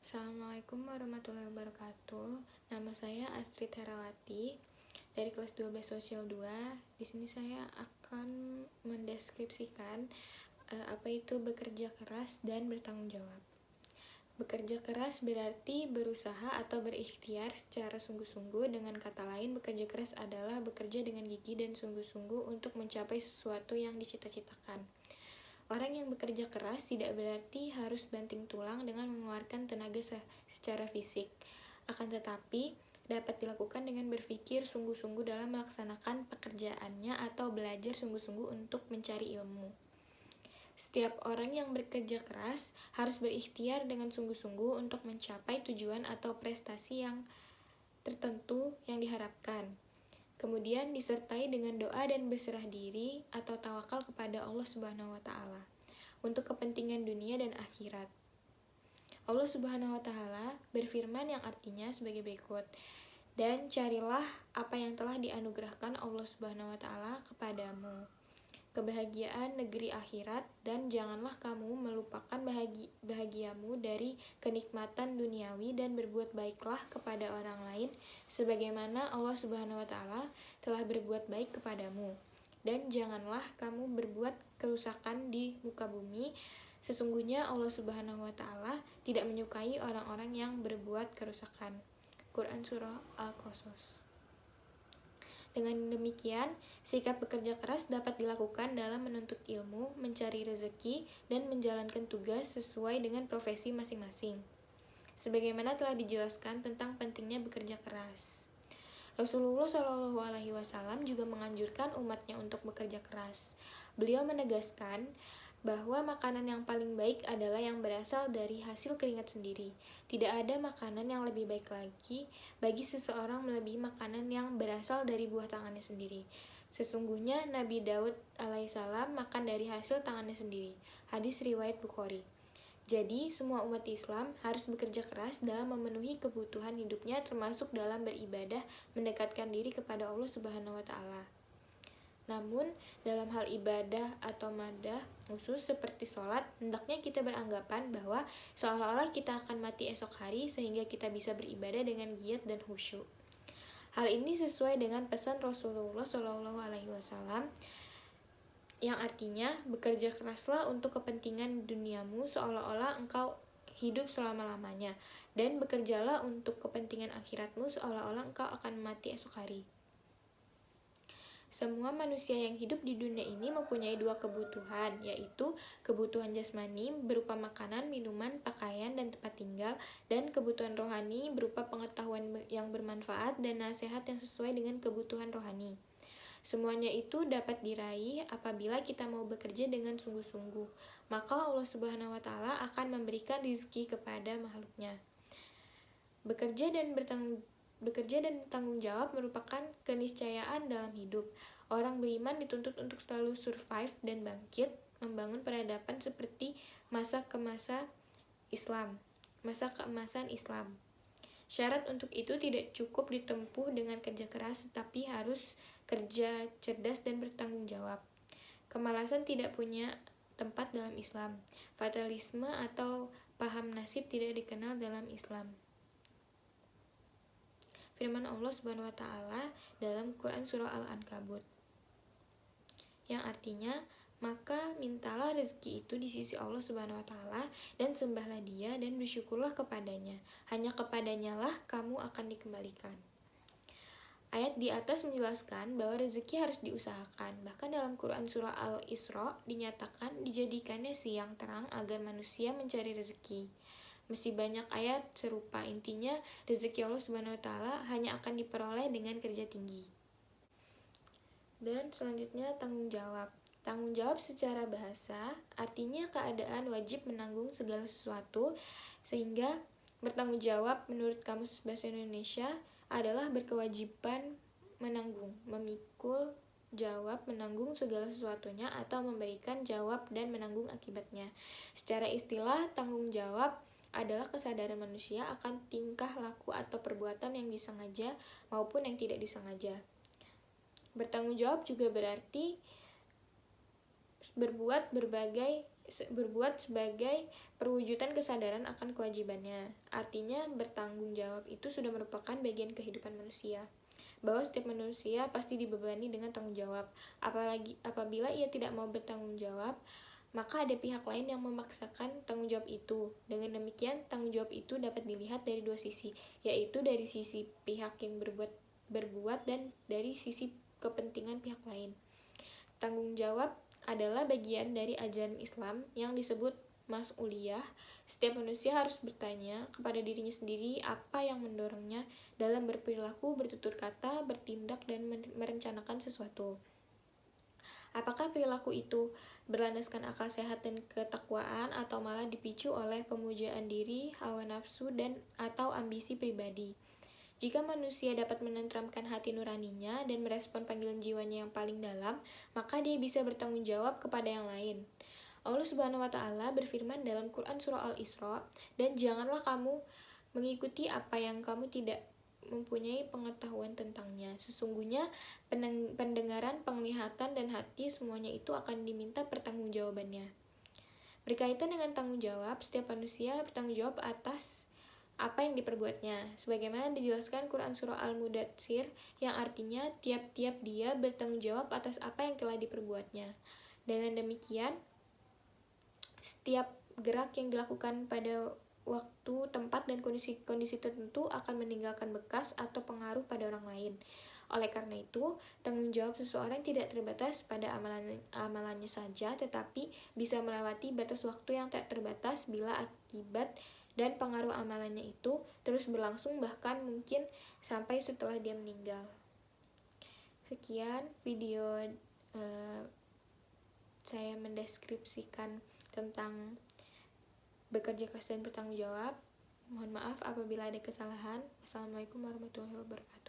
Assalamualaikum warahmatullahi wabarakatuh. Nama saya Astrid Herawati dari kelas 12 Sosial 2. Di sini saya akan mendeskripsikan apa itu bekerja keras dan bertanggung jawab. Bekerja keras berarti berusaha atau berikhtiar secara sungguh-sungguh. Dengan kata lain, bekerja keras adalah bekerja dengan gigih dan sungguh-sungguh untuk mencapai sesuatu yang dicita-citakan. Orang yang bekerja keras tidak berarti harus banting tulang dengan mengeluarkan tenaga secara fisik. Akan tetapi, dapat dilakukan dengan berpikir sungguh-sungguh dalam melaksanakan pekerjaannya atau belajar sungguh-sungguh untuk mencari ilmu. Setiap orang yang bekerja keras harus berikhtiar dengan sungguh-sungguh untuk mencapai tujuan atau prestasi yang tertentu yang diharapkan. Kemudian disertai dengan doa dan berserah diri atau tawakal kepada Allah Subhanahu wa Ta'ala untuk kepentingan dunia dan akhirat. Allah Subhanahu wa Ta'ala berfirman yang artinya sebagai berikut: "Dan carilah apa yang telah dianugerahkan Allah Subhanahu wa Ta'ala kepadamu, kebahagiaan negeri akhirat, dan janganlah kamu melupakan bahagiamu dari kenikmatan duniawi, dan berbuat baiklah kepada orang lain sebagaimana Allah Subhanahu wa Ta'ala telah berbuat baik kepadamu, dan janganlah kamu berbuat kerusakan di muka bumi. Sesungguhnya Allah Subhanahu wa Ta'ala tidak menyukai orang-orang yang berbuat kerusakan." Quran Surah Al-Qasas. Dengan demikian, sikap bekerja keras dapat dilakukan dalam menuntut ilmu, mencari rezeki, dan menjalankan tugas sesuai dengan profesi masing-masing. Sebagaimana telah dijelaskan tentang pentingnya bekerja keras, Rasulullah SAW juga menganjurkan umatnya untuk bekerja keras. Beliau menegaskan bahwa makanan yang paling baik adalah yang berasal dari hasil keringat sendiri. Tidak ada makanan yang lebih baik lagi bagi seseorang melebihi makanan yang berasal dari buah tangannya sendiri. Sesungguhnya Nabi Daud alaihissalam makan dari hasil tangannya sendiri. Hadis riwayat Bukhari. Jadi, semua umat Islam harus bekerja keras dalam memenuhi kebutuhan hidupnya, termasuk dalam beribadah, mendekatkan diri kepada Allah Subhanahu wa Ta'ala. Namun, dalam hal ibadah atau madah khusus seperti sholat, hendaknya kita beranggapan bahwa seolah-olah kita akan mati esok hari, sehingga kita bisa beribadah dengan giat dan khusyuk. Hal ini sesuai dengan pesan Rasulullah SAW, yang artinya, bekerja keraslah untuk kepentingan duniamu seolah-olah engkau hidup selama-lamanya, dan bekerjalah untuk kepentingan akhiratmu seolah-olah engkau akan mati esok hari. Semua manusia yang hidup di dunia ini mempunyai dua kebutuhan, yaitu kebutuhan jasmani berupa makanan, minuman, pakaian, dan tempat tinggal, dan kebutuhan rohani berupa pengetahuan yang bermanfaat dan nasihat yang sesuai dengan kebutuhan rohani. Semuanya itu dapat diraih apabila kita mau bekerja dengan sungguh-sungguh, maka Allah Subhanahu wa Ta'ala akan memberikan rezeki kepada makhluknya. Bekerja dan tanggung jawab merupakan keniscayaan dalam hidup. Orang beriman dituntut untuk selalu survive dan bangkit, membangun peradaban seperti masa keemasan Islam. Syarat untuk itu tidak cukup ditempuh dengan kerja keras, tetapi harus kerja cerdas dan bertanggung jawab. Kemalasan tidak punya tempat dalam Islam. Fatalisme atau paham nasib tidak dikenal dalam Islam. Firman Allah Subhanahu wa Ta'ala dalam Quran Surah Al-Ankabut, yang artinya, maka mintalah rezeki itu di sisi Allah Subhanahu wa Ta'ala dan sembahlah Dia dan bersyukurlah kepadanya. Hanya kepadanya lah kamu akan dikembalikan. Ayat di atas menjelaskan bahwa rezeki harus diusahakan. Bahkan dalam Quran Surah Al-Isra dinyatakan dijadikannya siang terang agar manusia mencari rezeki. Meski banyak ayat serupa, intinya rezeki Allah Subhanahu wa Ta'ala hanya akan diperoleh dengan kerja tinggi. Dan selanjutnya tanggung jawab. Tanggung jawab secara bahasa artinya keadaan wajib menanggung segala sesuatu, sehingga bertanggung jawab menurut Kamus Bahasa Indonesia adalah berkewajiban menanggung, memikul jawab menanggung segala sesuatunya, atau memberikan jawab dan menanggung akibatnya. Secara istilah, tanggung jawab adalah kesadaran manusia akan tingkah laku atau perbuatan yang disengaja maupun yang tidak disengaja. Bertanggung jawab juga berarti berbuat berbagai berbuat sebagai perwujudan kesadaran akan kewajibannya. Artinya bertanggung jawab itu sudah merupakan bagian kehidupan manusia, bahwa setiap manusia pasti dibebani dengan tanggung jawab. Apalagi apabila ia tidak mau bertanggung jawab, maka ada pihak lain yang memaksakan tanggung jawab itu. Dengan demikian, tanggung jawab itu dapat dilihat dari dua sisi, yaitu dari sisi pihak yang berbuat dan dari sisi kepentingan pihak lain. Tanggung jawab adalah bagian dari ajaran Islam yang disebut mas'uliyah. Setiap manusia harus bertanya kepada dirinya sendiri apa yang mendorongnya dalam berperilaku, bertutur kata, bertindak, dan merencanakan sesuatu. Apakah perilaku itu berlandaskan akal sehat dan ketakwaan, atau malah dipicu oleh pemujaan diri, hawa nafsu, dan atau ambisi pribadi? Jika manusia dapat menenteramkan hati nuraninya dan merespon panggilan jiwanya yang paling dalam, maka dia bisa bertanggung jawab kepada yang lain. Allah Subhanahu wa Ta'ala berfirman dalam Quran Surah Al-Isra, "Dan janganlah kamu mengikuti apa yang kamu tidak mempunyai pengetahuan tentangnya. Sesungguhnya pendengaran, penglihatan, dan hati semuanya itu akan diminta pertanggungjawabannya." Berkaitan dengan tanggung jawab, setiap manusia bertanggung jawab atas apa yang diperbuatnya, sebagaimana dijelaskan Quran Surah Al-Mudatsir, yang artinya tiap-tiap dia bertanggung jawab atas apa yang telah diperbuatnya. Dengan demikian, setiap gerak yang dilakukan pada waktu, tempat, dan kondisi tertentu akan meninggalkan bekas atau pengaruh pada orang lain. Oleh karena itu, tanggung jawab seseorang tidak terbatas pada amalannya saja, tetapi bisa melewati batas waktu yang tak terbatas bila akibat dan pengaruh amalannya itu terus berlangsung, bahkan mungkin sampai setelah dia meninggal. Sekian video saya mendeskripsikan tentang bekerja keras dan bertanggung jawab. Mohon maaf apabila ada kesalahan. Wassalamualaikum warahmatullahi wabarakatuh.